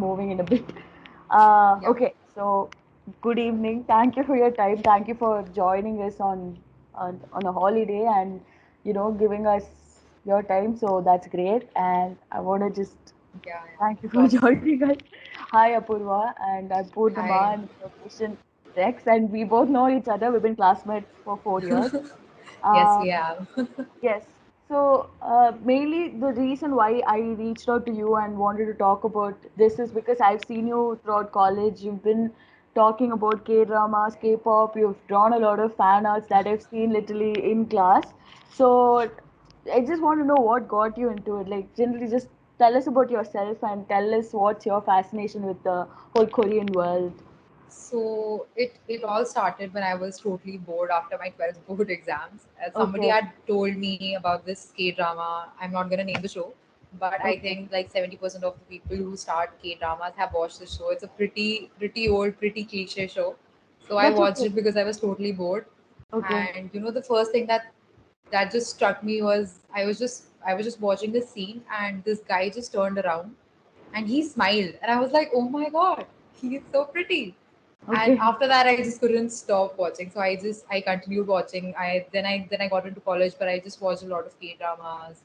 moving in a bit. Yeah. Okay, so good evening. Thank you for your time. Thank you for joining us on a holiday and giving us your time. So that's great. And I want to just Yeah, yeah, thank you of for course. joining us. Hi Apurva, and I'm Hi. Purnama and your patient Rex, and we both know each other. We've been classmates for 4 years. Yes, we Um, have. Yes. So, mainly the reason why I reached out to you and wanted to talk about this is because I've seen you throughout college. You've been talking about K-dramas, K-pop. You've drawn a lot of fan arts that I've seen literally in class. So, I just want to know what got you into it. Like, generally, just tell us about yourself and tell us what's your fascination with the whole Korean world. So it all started when I was totally bored after my 12th board exams. Somebody Okay. had told me about this K drama. I'm not gonna name the show, but I Okay. think like 70% of the people who start K dramas have watched the show. It's a pretty old, pretty cliche show. So I That's watched okay. it because I was totally bored. Okay. And the first thing that just struck me was I was just watching the scene, and this guy just turned around and he smiled, and I was like, oh my god, he is so pretty. And Okay. after that I just couldn't stop watching, so I continued watching. I then I got into college, but I just watched a lot of K dramas.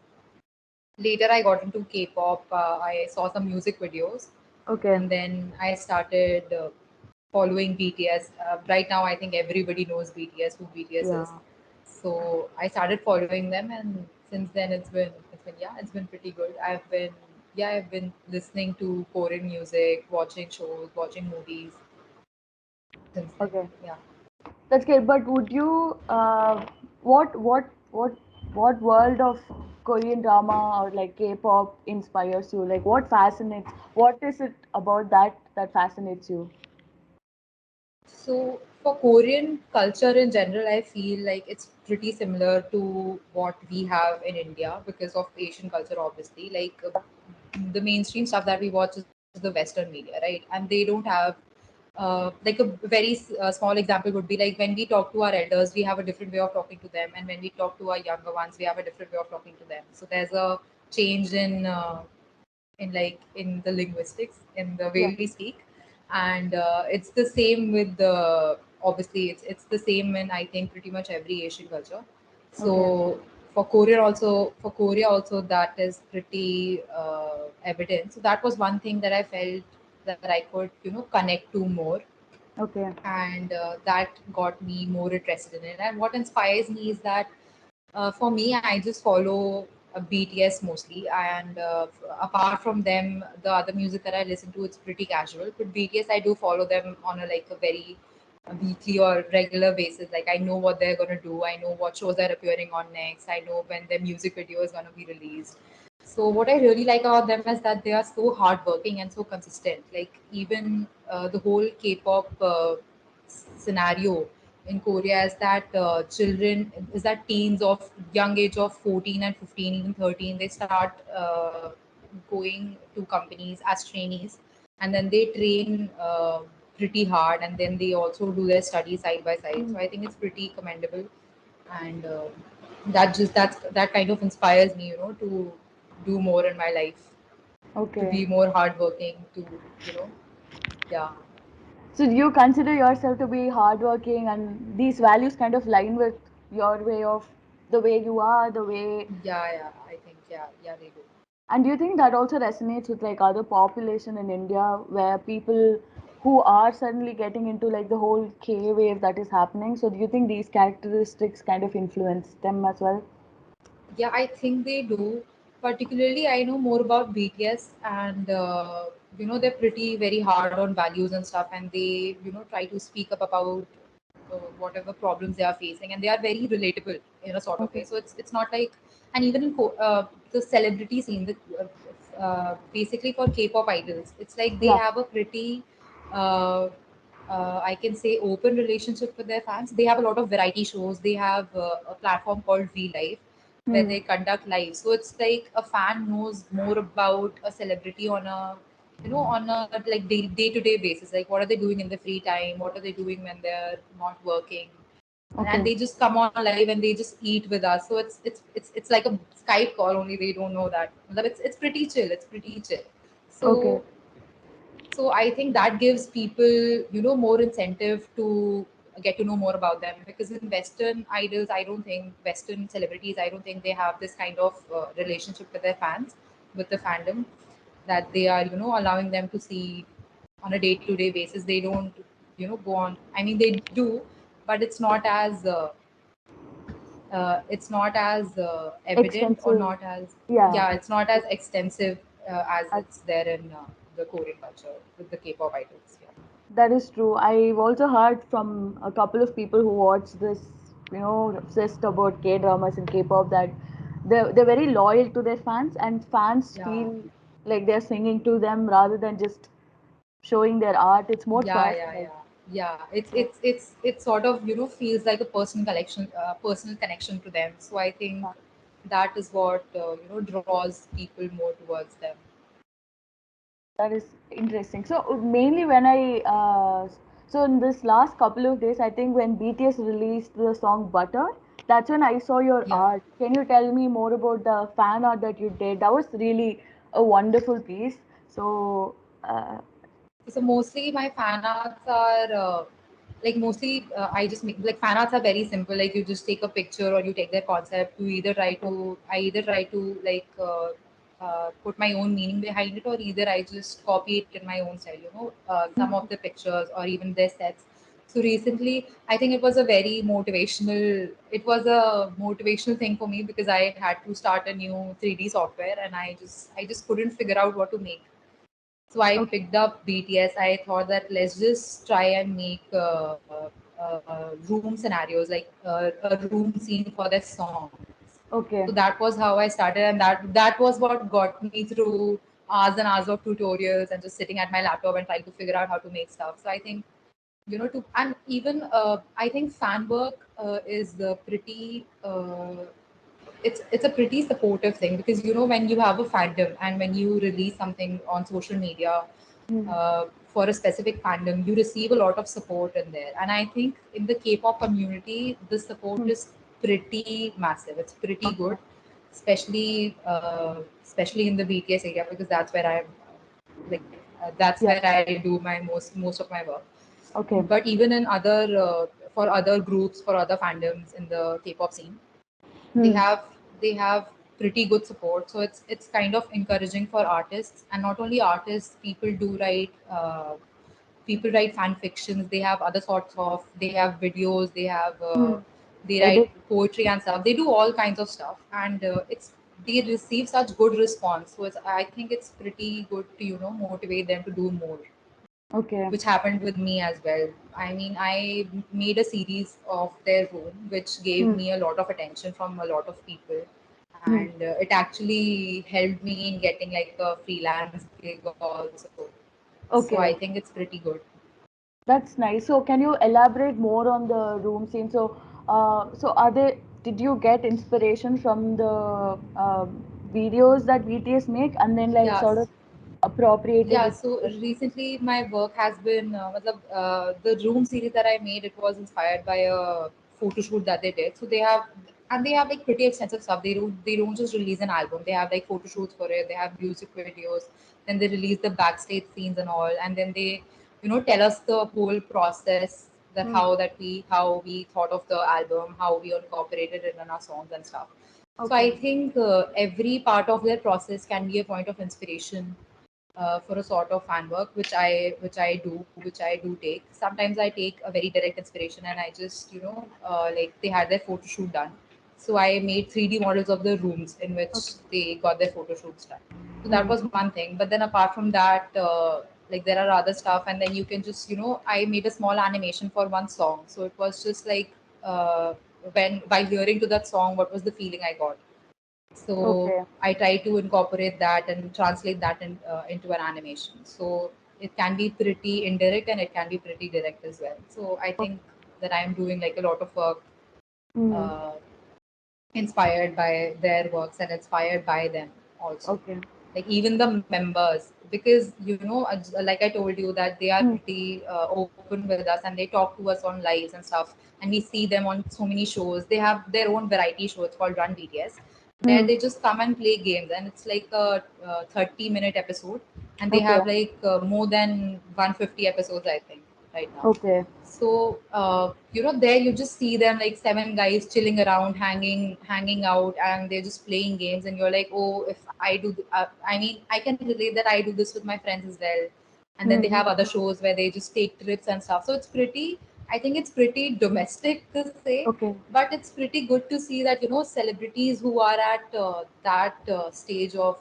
Later I got into K-pop. I saw some music videos, Okay. and then I started following BTS. Right now I think everybody knows BTS, who BTS is. Yeah. So I started following them, and since then it's been pretty good. I've been listening to Korean music, watching shows, watching movies since then. Okay. Yeah. That's great. But would you, what world of Korean drama or like K-pop inspires you? Like, what fascinates? What is it about that fascinates you? So for Korean culture in general, I feel like it's pretty similar to what we have in India because of Asian culture, obviously. Like the mainstream stuff that we watch is the Western media, right? And they don't have like a very small example would be like when we talk to our elders, we have a different way of talking to them, and when we talk to our younger ones, we have a different way of talking to them. So there's a change in the linguistics, in the way Yeah. we speak. And it's the same with the obviously it's the same in, I think, pretty much every Asian culture. Okay. So for Korea also that is pretty evident. So that was one thing that I felt that I could connect to more, Okay. and that got me more interested in it. And what inspires me is that for me, I just follow BTS mostly, and apart from them, the other music that I listen to, it's pretty casual. But BTS, I do follow them on a very weekly or regular basis. Like I know what they're gonna do, I know what shows they're appearing on next, I know when their music video is gonna be released. So what I really like about them is that they are so hardworking and so consistent. Like even the whole K-pop scenario in Korea is that teens of young age of 14 and 15, even 13, they start going to companies as trainees, and then they train pretty hard, and then they also do their studies side by side. So Mm. I think it's pretty commendable, and that kind of inspires me, to do more in my life, to Okay. be more hardworking, to you know, yeah. So do you consider yourself to be hardworking and these values kind of line with your way of the way you are, the way. Yeah, yeah, I think, yeah, yeah, they do. And do you think that also resonates with like other population in India where people who are suddenly getting into like the whole K wave that is happening? So do you think these characteristics kind of influence them as well? Yeah, I think they do. Particularly, I know more about BTS, and they're pretty very hard on values and stuff, and they try to speak up about whatever problems they are facing, and they are very relatable in a sort of way. Okay. So it's not like, and even in the celebrity scene, basically for K-pop idols, it's like they Yeah. have a pretty uh, I can say open relationship with their fans. They have a lot of variety shows. They have a platform called V Live where Hmm. they conduct live. So it's like a fan knows more about a celebrity on a like day to day basis. Like what are they doing in their free time? What are they doing when they're not working? And Okay. they just come on live and they just eat with us. So it's like a Skype call, only they don't know that. But it's pretty chill. It's pretty chill. Okay. So So I think that gives people, more incentive to get to know more about them, because in Western idols, I don't think Western celebrities, I don't think they have this kind of relationship with their fans, with the fandom, that they are, allowing them to see on a day-to-day basis. They don't, go on. I mean, they do, but it's not as evident, or Extensive. not as, Yeah. yeah, it's not as extensive as As it's there in the Korean culture with the K-pop idols. Yeah. That is true. I've also heard from a couple of people who watch this, obsessed about K dramas and K pop, that they're very loyal to their fans, and fans Yeah, feel like they're singing to them rather than just showing their art. It's more yeah, yeah, personal. yeah, yeah. It's So, it's it's it sort of, feels like a personal connection to them. So I think yeah, that is what draws people more towards them. that is interesting. So mainly when so in this last couple of days, I think when BTS released the song Butter, that's when I saw your Yeah. art. Can you tell me more about the fan art that you did? That was really a wonderful piece. So, uh, So mostly my fan arts are like, mostly I just make, like, fan arts are very simple. Like, you just take a picture or you take their concept. You either try okay. to I either try to like put my own meaning behind it, or either I just copy it in my own style. Some of Mhm. the pictures or even their sets. So recently, I think it was a very motivational. It was a motivational thing for me, because I had to start a new 3D software, and I just couldn't figure out what to make. So I Okay. picked up BTS. I thought that let's just try and make room scenarios, like a room scene for their songs. So Okay. that was how I started, and that was what got me through hours and hours of tutorials and just sitting at my laptop and trying to figure out how to make stuff. So I think, to and even I think fan work is pretty. It's a pretty supportive thing, because when you have a fandom and when you release something on social media Mm. for a specific fandom, you receive a lot of support in there. And I think in the K-pop community, the support Mm. is pretty massive. It's pretty Okay. good, especially in the BTS area, because that's Yeah. where I do my most of my work. Okay. But even in for other groups, for other fandoms in the K-pop scene, they Hmm. have they have pretty good support. So it's kind of encouraging for artists, and not only artists. People write fan fictions. They have other sorts of. They have videos. Hmm. They write Edit. poetry and stuff. They do all kinds of stuff, and they receive such good response. So I think it's pretty good to motivate them to do more, Okay. which happened with me as well. I mean, I made a series of their room, which gave Hmm. me a lot of attention from a lot of people, Hmm. and it actually helped me in getting like a freelance gig also. So I Okay. think it's pretty good. That's nice. So, can you elaborate more on the room scene? So, did you get inspiration from the videos that BTS make, and then like sort Yes. of appropriated Yeah, it? so recently my work has been the room series that I made. It was inspired by a photo shoot that they did. So they have like pretty extensive stuff. They don't just release an album. They have like photo shoots for it. They have music videos. Then they release the backstage scenes and all. And then they tell us the whole process, that Hmm. how we thought of the album, how we incorporated it in our songs and stuff. So Okay. I think every part of their process can be a point of inspiration for a sort of fan work, which I do take. Sometimes I take a very direct inspiration, and I just like, they had their photo shoot done, so I made 3D models of the rooms in which Okay. they got their photo shoots done. So that Hmm. was one thing. But then apart from that, like, there are other stuff, and then you can just I made a small animation for one song, so it was just like when by hearing to that song, what was the feeling I got. So Okay. I try to incorporate that and translate that into an animation. So it can be pretty indirect and it can be pretty direct as well. So I Okay. think that I'm doing like a lot of work Hmm. uh, inspired by their works and inspired by them also. Okay. Like, even the members, because like I told you, that they are Hmm. pretty open with us, and they talk to us on lives and stuff, and we see them on so many shows. They have their own variety show. It's called Run BTS, there Hmm. they just come and play games, and it's like a 30-minute episode, and they Okay. have like more than 150 episodes, I think, right now. Okay. So there you just see them like seven guys chilling around, hanging out, and they're just playing games, and you're like, oh, if I do, I mean, I can relate that I do this with my friends as well. And then they Hmm. have other shows where they just take trips and stuff. So it's pretty, I think it's pretty domestic to say, Okay. but it's pretty good to see that celebrities who are at that stage of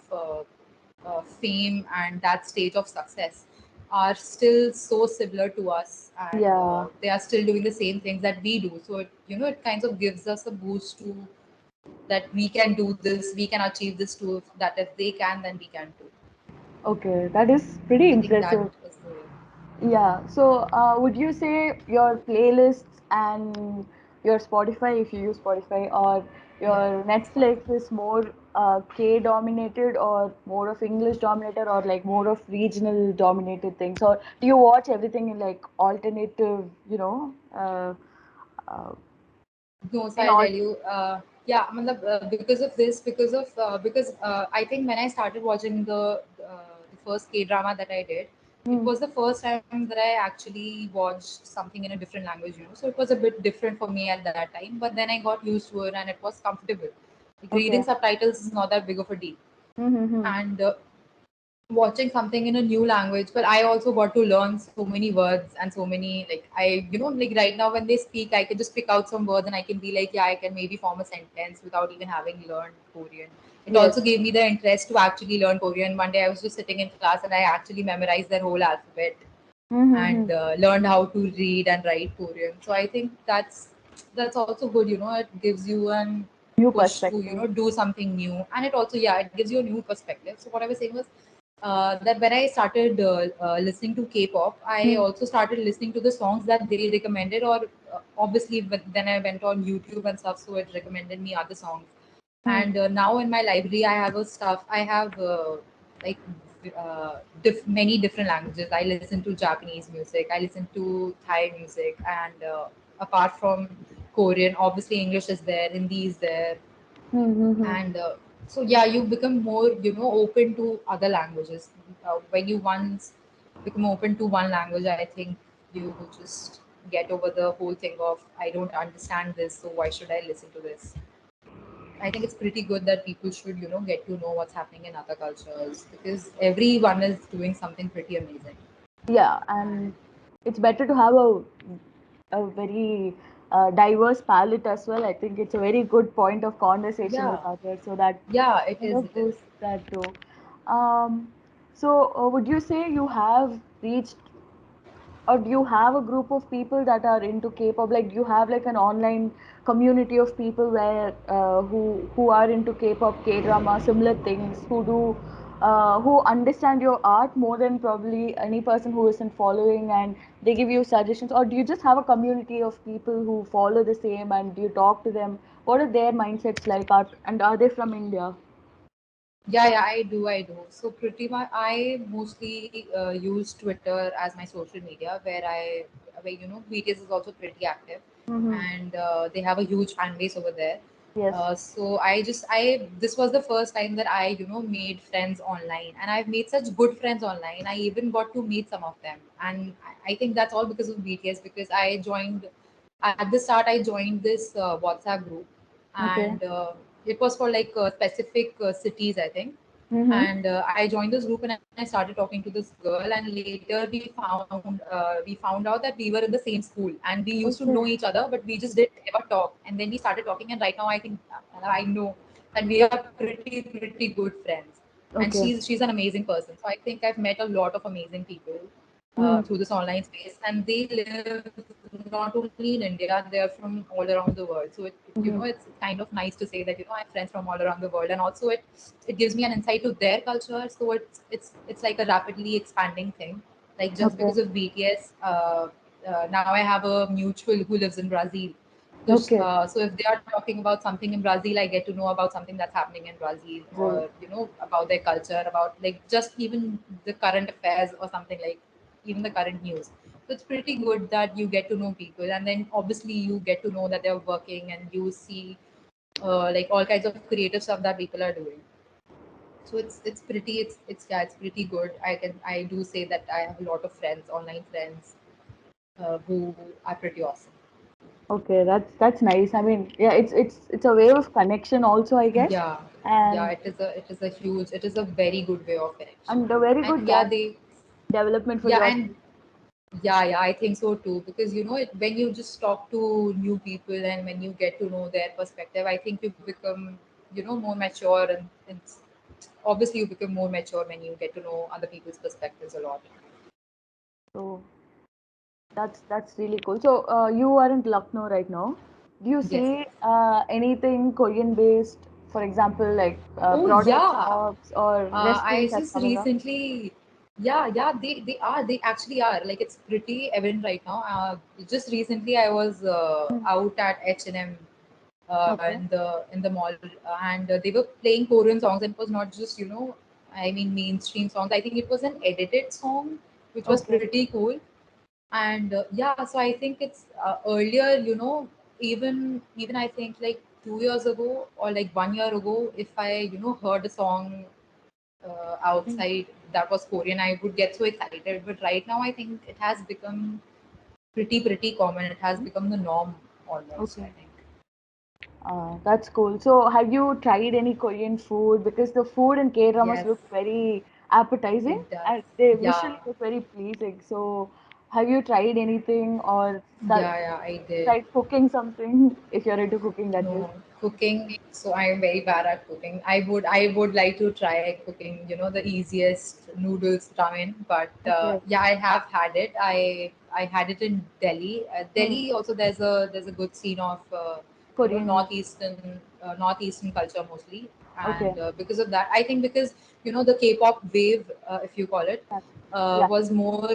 fame and that stage of success are still so similar to us, and Yeah. they are still doing the same things that we do. So it kind of gives us a boost to that we can do this, we can achieve this too. That if they can, then we can too. Okay. That is pretty I think that impressive. is the way. Yeah. So, would you say your playlists and your Spotify, if you use Spotify, or Yeah. your Netflix is more K dominated or more of English dominated or like more of regional dominated things? Or do you watch everything in like alternative, uh, No, so in I'll all? tell you. Yeah, matlab, because of this, because I think when I started watching the first K drama that I did, it Hmm. was the first time that I actually watched something in a different language. So it was a bit different for me at that time. But then I got used to it, and it was comfortable. Like reading Okay. subtitles is not that big of a deal, Mm-hmm. and watching something in a new language, but I also got to learn so many words and so many, like, like right now when they speak, I can just pick out some words and I can be like, yeah, I can maybe form a sentence without even having learned Korean. It Yes. also gave me the interest to actually learn Korean. One day I was just sitting in class and I actually memorized their whole alphabet Mm-hmm. and learned how to read and write Korean. So I think that's also good. It gives you an New push to perspective. do something new, and it also, yeah, it gives you a new perspective. So what I was saying was that when I started listening to K-pop, I Hmm. also started listening to the songs that they recommended, or obviously then I went on YouTube and stuff, so it recommended me other songs. Hmm. And now in my library, I have a stuff. I have like many different languages. I listen to Japanese music. I listen to Thai music, and apart from Korean, obviously English is there, Hindi is there, Mm-hmm. and so yeah, you become more open to other languages when you once become open to one language. I think you just get over the whole thing of, I don't understand this, so why should I listen to this. I think it's pretty good that people should get to know what's happening in other cultures, because everyone is doing something pretty amazing. Yeah, and it's better to have a very diverse palette as well. I think it's a very good point of conversation with Yeah, others, so that yeah, it kind is, of it is. boosts that too. So, would you say you have reached, or do you have a group of people that are into K-pop? Like, do you have like an online community of people where who are into K-pop, K-drama, similar things, who understand your art more than probably any person who isn't following, and they give you suggestions, or do you just have a community of people who follow the same and you talk to them? What are their mindsets like? And are they from India? Yeah, yeah, I do. So pretty much, I mostly use Twitter as my social media, where BTS is also pretty active, Mm-hmm. and they have a huge fan base over there. Yes. So this was the first time that I made friends online, and I've made such good friends online. I even got to meet some of them, and I think that's all because of BTS. Because I joined at the start, I joined this WhatsApp group, Okay. and it was for like specific cities, I think. Mm-hmm. And I joined this group and I started talking to this girl, and later we found out that we were in the same school and we used to know Okay. each other, but we just didn't ever talk. And then we started talking, and right now I think I know that we are pretty good friends. And Okay. she's an amazing person. So I think I've met a lot of amazing people Hmm. through this online space, and they live not only in India, they're from all around the world. So Mm-hmm. it's kind of nice to say that I have friends from all around the world, and also it gives me an insight to their culture. So it's like a rapidly expanding thing. Like just Okay. because of BTS, now I have a mutual who lives in Brazil. Okay. So if they are talking about something in Brazil, I get to know about something that's happening in Brazil, Right. or about their culture, about like just even the current affairs or something, like even the current news. So it's pretty good that you get to know people, and then obviously you get to know that they're working, and you see like all kinds of creative stuff that people are doing. So it's pretty it's yeah, it's pretty good. I do say that I have a lot of friends, online friends, who are pretty awesome. Okay, that's nice. I mean, yeah, it's a way of connection also, I guess, Yeah, yeah, and it is a very good way of connection. a very And good yeah, gap they development for yeah, yourself. and yeah, I think so too. Because when you just talk to new people and when you get to know their perspective, I think you become more mature, and obviously you become more mature when you get to know other people's perspectives a lot. So that's really cool. So you are in Lucknow right now. Do you Yes, see yes. anything Korean based, for example, like Oh product yeah. shops or I restaurants that's just coming up? recently, yeah, they actually are. Like it's pretty evident right now. Just recently, I was Mm. out at H&M Okay. in the mall, and they were playing Korean songs, and it was not just I mean mainstream songs. I think it was an edited song, which was Okay. pretty cool. And yeah, so I think it's earlier, even I think like 2 years ago or like 1 year ago, if I heard a song Mm. outside that was Korean, I would get so excited. But right now, I think it has become pretty common. It has Mm. become the norm almost, I Okay. think. That's cool. So, have you tried any Korean food? Because the food in K dramas Yes, look very appetizing it does. and they Yeah, visually look very pleasing. So, have you tried anything or yeah, I did. tried cooking something? If you're into cooking, that is. No, cooking. So I am very bad at cooking. I would like to try cooking. The easiest noodles, ramen. But Okay. yeah, I have had it. I had it in Delhi. Hmm. Delhi also there's a good scene of Korean. northeastern culture mostly, Okay. and because of that, I think because the K-pop wave, if you call it, Yeah. Yeah. was more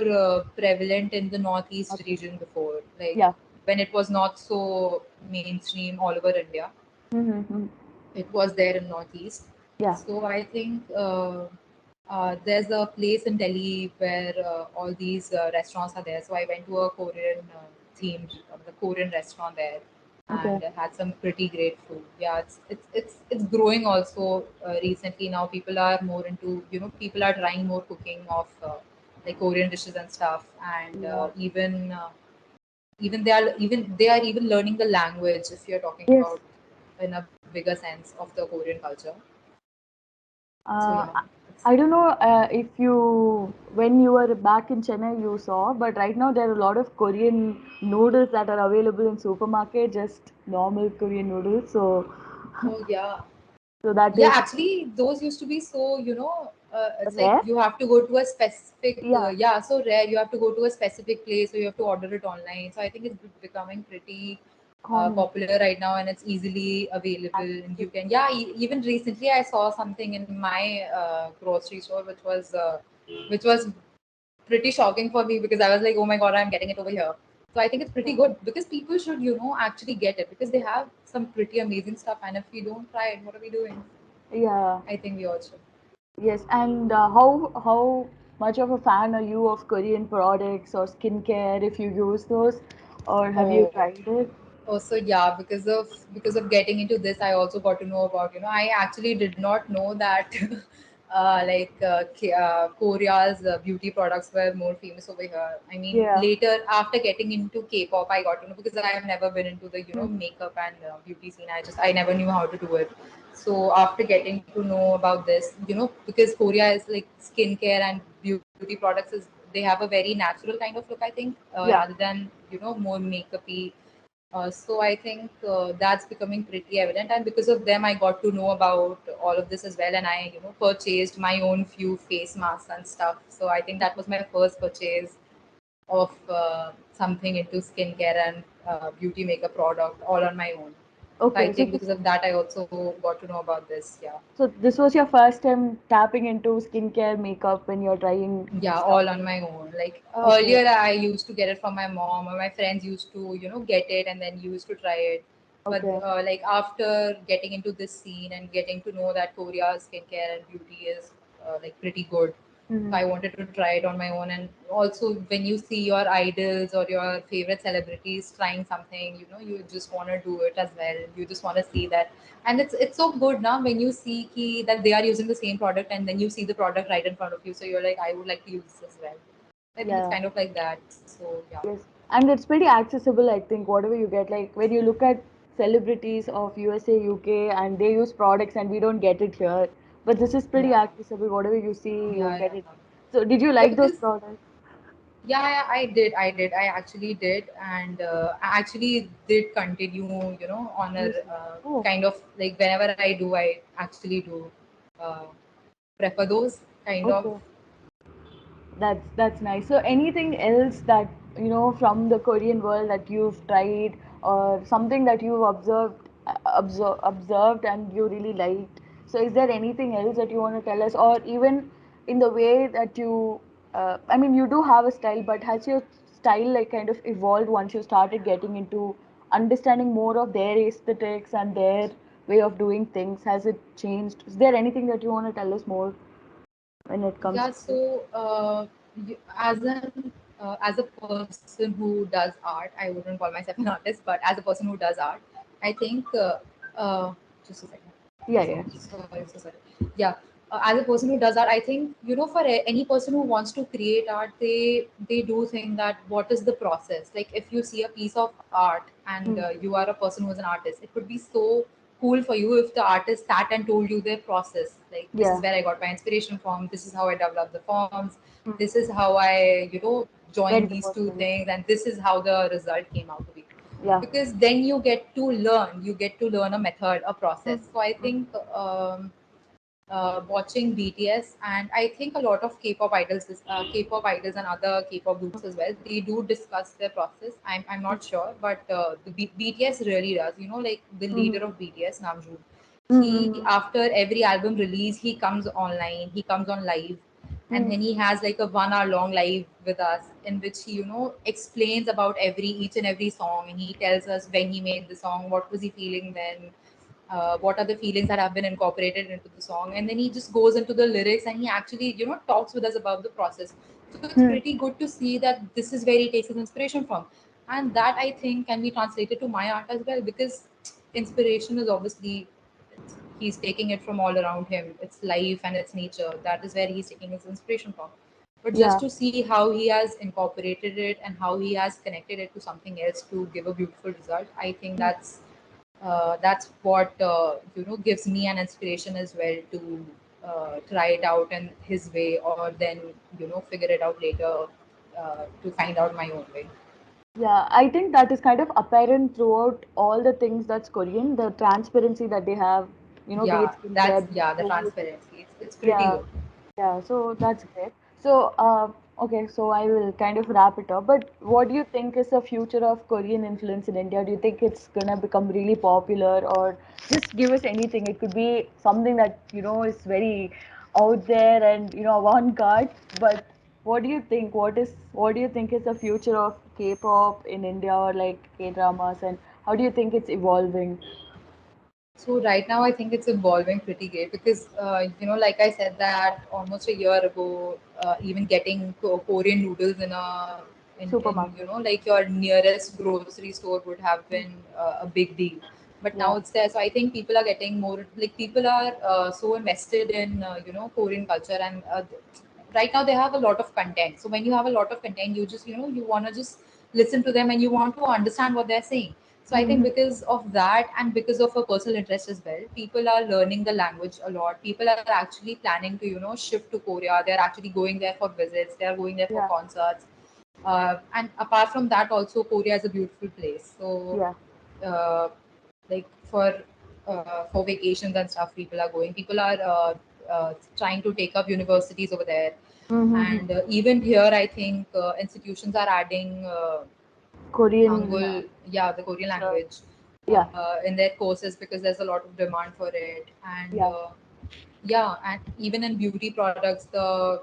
prevalent in the northeast Okay. region before, like Yeah. when it was not so mainstream all over India. Mm-hmm. It was there in Northeast. Yeah. So I think there's a place in Delhi where all these restaurants are there. So I went to a Korean themed, the Korean restaurant there, Okay. and had some pretty great food. Yeah, it's growing also recently. Now people are more into people are trying more cooking of like Korean dishes and stuff, and Yeah. even they are even learning the language, if you're talking Yes. about in a bigger sense of the Korean culture. So Uh, yeah, I it's, I don't know if you, when you were back in Chennai, you saw, but right now there are a lot of Korean noodles that are available in supermarket, just normal Korean noodles. So, oh yeah, so that yeah. is Actually, those used to be so it's like rare. you have to go to a specific Yeah, yeah, so rare. You have to go to a specific place, or you have to order it online. So I think it's becoming pretty common. popular right now, and it's easily available, and you can yeah. Even recently, I saw something in my grocery store, which was pretty shocking for me because I was like, oh my god, I'm getting it over here. So I think it's pretty Okay. good because people should, actually get it because they have some pretty amazing stuff. And if we don't try it, what are we doing? Yeah. I think we all should. Yes. And how much of a fan are you of Korean products or skincare if you use those, or have you Oh, tried it? also yeah, because of getting into this, I also got to know about I actually did not know that Korea's beauty products were more famous over here. I mean, Yeah. later after getting into K-pop, I got to know because I have never been into the Mm. makeup and beauty scene. I never knew how to do it. So after getting to know about this, because Korea is like skincare and beauty products is they have a very natural kind of look, I think, Yeah. rather than more makeupy. So I think that's becoming pretty evident, and because of them, I got to know about all of this as well, and I purchased my own few face masks and stuff. So I think that was my first purchase of something into skincare and beauty makeup product all on my own. So I Okay. So think this because of that, I also got to know about this. Yeah. So this was your first time tapping into skincare makeup when you're trying new Yeah, stuff. all on my own. Like Okay, earlier, I used to get it from my mom, or my friends used to, get it and then used to try it. But okay, like after getting into this scene and getting to know that Korea's skincare and beauty is like pretty good, So Mm-hmm. I wanted to try it on my own. And also, when you see your idols or your favorite celebrities trying something, you just want to do it as well. You just want to see that, and it's so good now when you see that they are using the same product, and then you see the product right in front of you. So you're like, I would like to use this as well. I think it's Yeah. kind of like that. So yeah, Yes, and it's pretty accessible, I think, whatever you get. Like when you look at celebrities of USA, UK, and they use products and we don't get it here. But this is pretty yeah, accessible. Whatever you see, you yeah, get it. yeah. So did you Yeah, like those because products? yeah, I actually did, and I actually did continue, on a Using. Oh, kind of like whenever I do, I actually do uh, prefer those kind of. okay. That's nice. So anything else that from the Korean world that you've tried or something that you've observed and you really liked. So is there anything else that you want to tell us, or even in the way that you? I mean, you do have a style, but has your style like kind of evolved once you started getting into understanding more of their aesthetics and their way of doing things? Has it changed? Is there anything that you want to tell us more when it comes Yeah, to this? so as a person who does art, I wouldn't call myself an artist, but as a person who does art, I think just a second. Yeah, yeah. Sorry, so sorry. Yeah, as a person who does art, I think for any person who wants to create art, they do think that what is the process. Like if you see a piece of art and Mm. you are a person who is an artist, it would be so cool for you if the artist sat and told you their process. Like this is Yeah. where I got my inspiration from. This is how I developed the forms. Mm. This is how I joined Very these two personal. things, and this is how the result came out to be, Yeah. because then you get to learn a method, a Mm. process. So I Mm. think watching BTS, and I think a lot of K-pop idols and other K-pop groups as well, they do discuss their process. I'm not sure, but BTS really does. Like the leader Mm. of BTS, Namjoon, he Mm. after every album release, he comes online, he comes on live, and Mm. then he has like a 1 hour long live with us in which he explains about every each and every song, and he tells us when he made the song, what was he feeling then, what are the feelings that have been incorporated into the song, and then he just goes into the lyrics, and he actually talks with us about the process. So it's Mm. pretty good to see that this is where he takes his inspiration from, and that I think can be translated to my art as well, because inspiration is obviously, he's taking it from all around him. It's life and it's nature. That is where he's taking his inspiration from. But just Yeah. to see how he has incorporated it and how he has connected it to something else to give a beautiful result, I think Mm. that's what gives me an inspiration as well to try it out in his way, or then figure it out later to find out my own way. Yeah, I think that is kind of apparent throughout all the things that's Korean, the transparency that they have, be it Yeah, that's skincare, be it yeah, the food. transparency. It's pretty Yeah, good. yeah, so that's great. So, okay, so I will kind of wrap it up. But what do you think is the future of Korean influence in India? Do you think it's gonna become really popular, or just give us anything? It could be something that is very out there and avant-garde. But what do you think? What do you think is the future of K-pop in India, or like K-dramas, and how do you think it's evolving? So right now, I think it's evolving pretty great, because like I said, that almost a year ago, even getting Korean noodles in Supermarket. like your nearest grocery store would have been a big deal. But now Yeah. it's there, so I think people are getting more, like people are so invested in Korean culture, and right now they have a lot of content. So when you have a lot of content, you just you want to just listen to them, and you want to understand what they're saying. So I think Mm-hmm. because of that, and because of a personal interest as well, people are learning the language a lot. People are actually planning to shift to Korea. They're actually going there for visits. They are going there for Yeah. concerts. And apart from that, also Korea is a beautiful place. So Yeah. uh, like for vacations and stuff, people are going. People are trying to take up universities over there, Mm-hmm. and even here, I think institutions are adding Korean Hangul, yeah, the Korean culture. language Yeah, in their courses, because there's a lot of demand for it. And yeah, yeah, and even in beauty products, the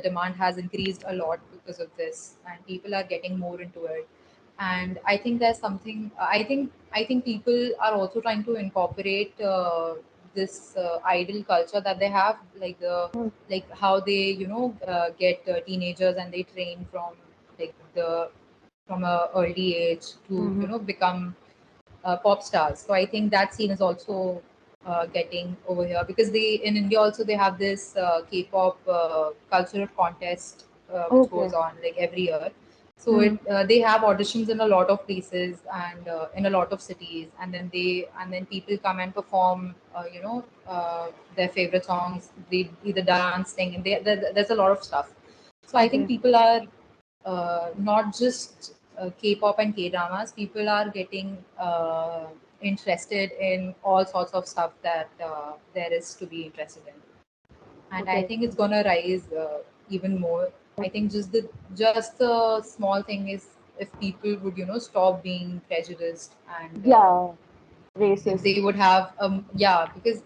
demand has increased a lot because of this, and people are getting more into it. And I think there's something. I think people are also trying to incorporate this idol culture that they have, like the Mm. like how they get teenagers and they train from like the from a early age to Mm-hmm. become pop stars. So I think that scene is also getting over here because they in India also they have this K-pop cultural contest which Okay. goes on like every year. So Mm. they have auditions in a lot of places and in a lot of cities, and then people come and perform their favorite songs. They either dance, sing, and there's a lot of stuff. So I think Okay. people are not just K-pop and K-dramas. People are getting interested in all sorts of stuff that there is to be interested in, and I Okay. think it's gonna rise even more. I think just the small thing is if people would stop being prejudiced and Yeah. if Racist. they would have yeah, because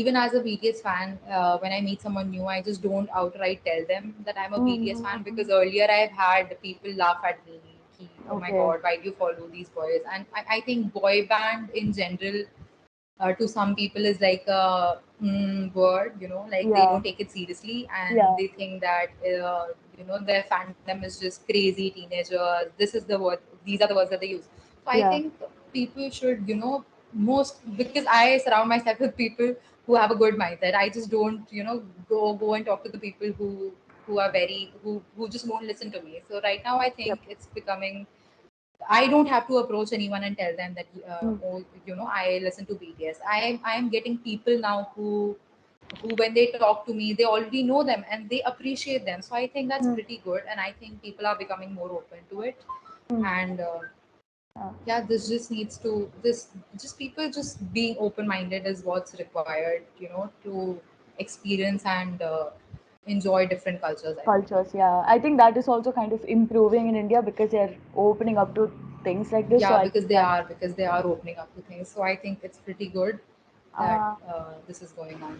even as a BTS fan, when I meet someone new, I just don't outright tell them that I'm a BTS fan, Mm-hmm. because earlier I've had people laugh at me. Oh my Okay. god, why do you follow these boys? And I think boy band in general to some people is like a word, like they Yeah. don't take it seriously and Yeah. they think that their fandom is just crazy teenagers. This is the word, these are the words that they use. So I Yeah. think people should most, because I surround myself with people who have a good mindset. I just don't go and talk to the people who are very who just won't listen to me. So right now I Yep. think it's becoming, I don't have to approach anyone and tell them that, Mm. oh, I listen to BTS. I am getting people now who when they talk to me, they already know them and they appreciate them. So I think that's Mm. pretty good, and I think people are becoming more open to it. Mm. And Yeah. yeah, this just needs to this just people just being open minded is what's required, to experience and enjoy different cultures. I think. Cultures. Yeah. I think that is also kind of improving in India because they're opening up to things like this. So Yeah, I think that. because they are opening up to things. So I think it's pretty good that Uh, this is going on.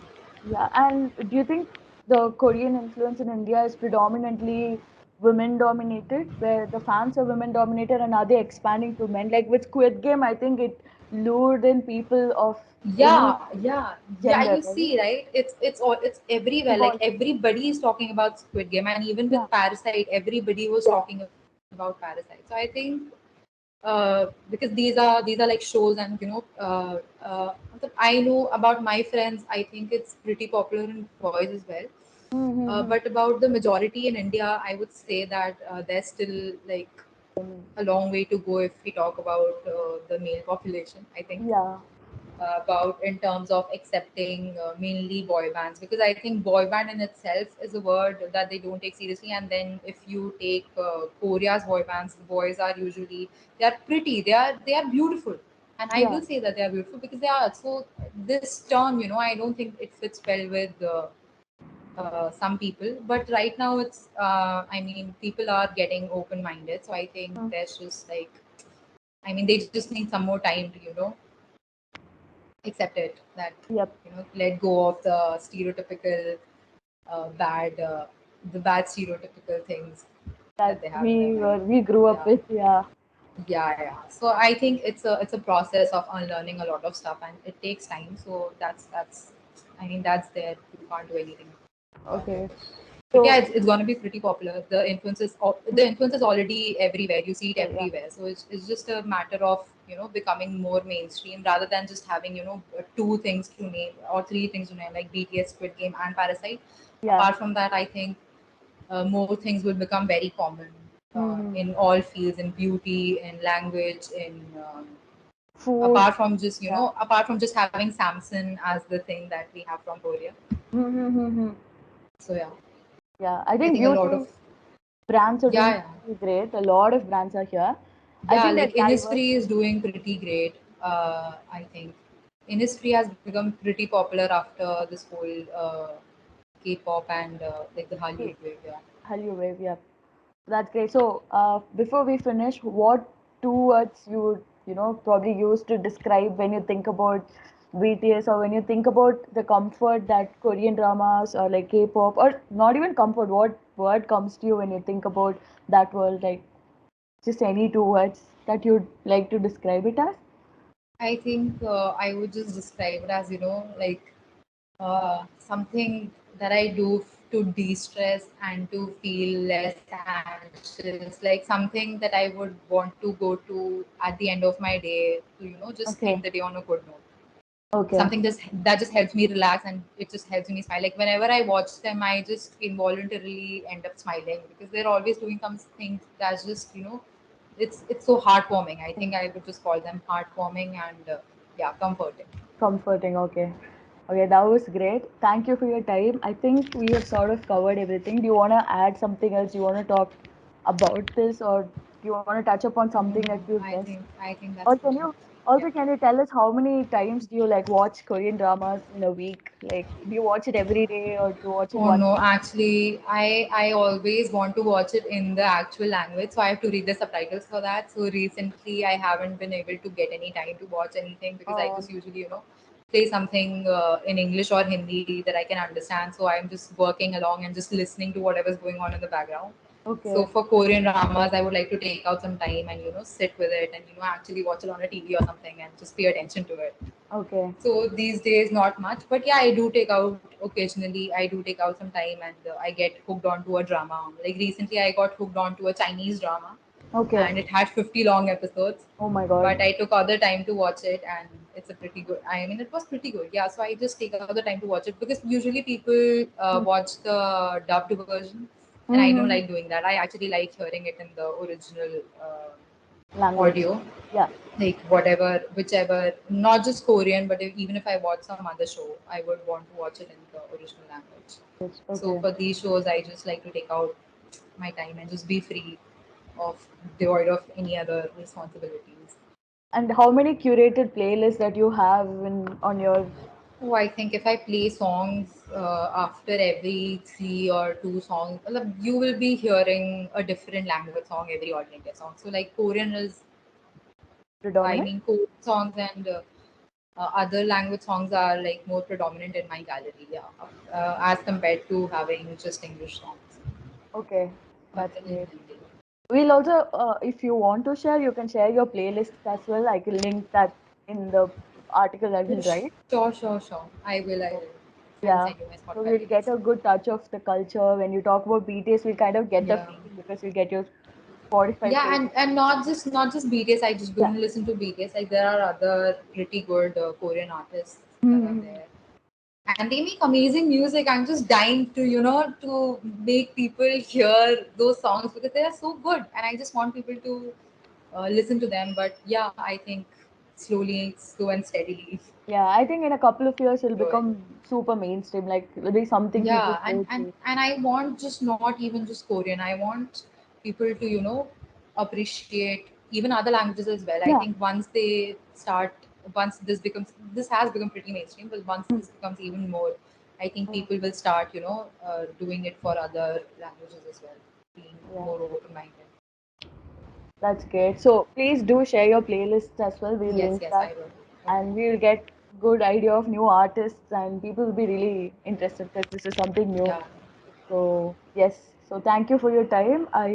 yeah. And do you think the Korean influence in India is predominantly women dominated, where the fans are women dominated, and are they expanding to men? Like with Squid Game, I think it lured in people of any Yeah. gender, You right? see, right? It's everywhere. Like Evolving. everybody is talking about Squid Game, and even Yeah. with Parasite, everybody was talking about Parasite. So I think because these are like shows, and I know about my friends. I think it's pretty popular in boys as well. Mm-hmm. But about the majority in India, I would say that there's still like a long way to go if we talk about the male population. I think Yeah. about in terms of accepting mainly boy bands, because I think boy band in itself is a word that they don't take seriously. And then if you take Korea's boy bands, the boys are usually, they are pretty, they are beautiful, and I Yeah. will say that they are beautiful because they are. So this term, I don't think it fits well with some people, but right now it's I mean, people are getting open minded, so I think Mm. there's just like, I mean, they just need some more time to accept it, that Yep. let go of the stereotypical bad the bad stereotypical things that That they have in their mind. we grew up Yeah, with. Yeah. yeah. So I think it's a process of unlearning a lot of stuff, and it takes time. So that's I mean, that's there, you can't do anything about it. Okay. But yeah, So it's going to be pretty popular. The influence is already everywhere. You see it yeah. everywhere. So it's just a matter of becoming more mainstream rather than just having two things to name or three things to name, like BTS, Squid Game, and Parasite. Yeah. Apart from that, I think more things will become very common Mm-hmm. in all fields, in beauty, in language, in Food. Yeah. apart from just having Samsung as the thing that we have from Korea. Mm-hmm. So yeah, Yeah. I I think think a lot of, beauty brands are doing yeah, yeah. pretty great. A lot of brands are here. I Yeah, think like they're diverse. Innisfree is doing pretty great. I think Innisfree has become pretty popular after this whole K-pop and like the Hallyu wave. Yeah. Hallyu Wave. Yeah. That's great. So, before we finish, what two words you would, probably use to describe when you think about BTS, or when you think about the comfort that Korean dramas or like K-pop, or not even comfort, what word comes to you when you think about that world? Like just any two words that you'd like to describe it as? I think I would just describe it as, like something that I do to de-stress and to feel less anxious, like something that I would want to go to at the end of my day to, just end the Okay. day on a good note. Something Okay. just that just helps me relax, and it just helps me smile. Like whenever I watch them, I just involuntarily end up smiling because they're always doing some things that's just, it's so heartwarming. I think I would just call them heartwarming and yeah, comforting. Comforting. Okay. Okay, that was great. Thank you for your time. I think we have sort of covered everything. Do you want to add something else? Do you want to talk about this, or do you want to touch upon something No, that no, we've I missed? think that's Or pretty can much you it. Yeah. also can you tell us how many times do you like watch Korean dramas in a week? Like, do you watch it every day or do you watch it Oh once? no, actually, I always want to watch it in the actual language, so I have to read the subtitles for that. So recently, I haven't been able to get any time to watch anything because I just Um, usually, play something in English or Hindi that I can understand. So I'm just working along and just listening to whatever's going on in the background. So okay, for Korean dramas, I would like to take out some time and sit with it and actually watch it on a TV or something and just pay attention to it. okay, So these days, not much, but yeah, I do take out occasionally. I do take out some time, and I get hooked onto a drama. Like recently, I got hooked onto a Chinese drama, okay. and it had 50 long episodes. Oh my God. But I took other time to watch it, and it's a pretty good. I mean, it was pretty good. Yeah, so I just take out the time to watch it because usually people watch the dubbed version, and I don't Mm-hmm. like doing that. I actually like hearing it in the original Language. audio, Yeah. like whatever, whichever, not just Korean, but even if I watch some other show, I would want to watch it in the original language. So Okay. for these shows, I just like to take out my time and just be free of devoid of any other responsibilities. And how many curated playlists that you have in on your Oh, I think if I play songs after every three or two songs, you will be hearing a different language song every alternative song. So like Korean is, I predominant? mean, Korean songs and other language songs are like more predominant in my gallery, yeah, as compared to having just English songs Okay, or that's in great. Hindi. We'll also, if you want to share, you can share your playlists as well. I can link that in the article that we'll write. Sure, sure, sure. I will. I So, will. I'll yeah, send you my so Spotify we'll get playlist. a good touch of the culture. When you talk about BTS, we'll kind of get the Yeah. feeling because we'll get your Spotify Yeah, playlist. and not just BTS. I just Yeah. don't listen to BTS. Like there are other pretty good Korean artists that are Hmm. there, and they make amazing music. I'm just dying to to make people hear those songs because they are so good, and I just want people to listen to them. But yeah, I think slowly, slow and steadily Yeah, I think in a couple of years it'll growing. become super mainstream. Like it'll be something people Yeah, and go and to. and I want just not even just Korean. I want people to appreciate even other languages as well. I Yeah. think once they start, once this has become pretty mainstream, but once Mm. this becomes even more, I think Mm. people will start doing it for other languages as well, being Yeah, more open minded. that's great. So please do share your playlists as well. We'll Yes, link yes, that I will. Okay. and we'll get good idea of new artists and people will be really interested because this is something new. Yeah. So yes. So thank you for your time. I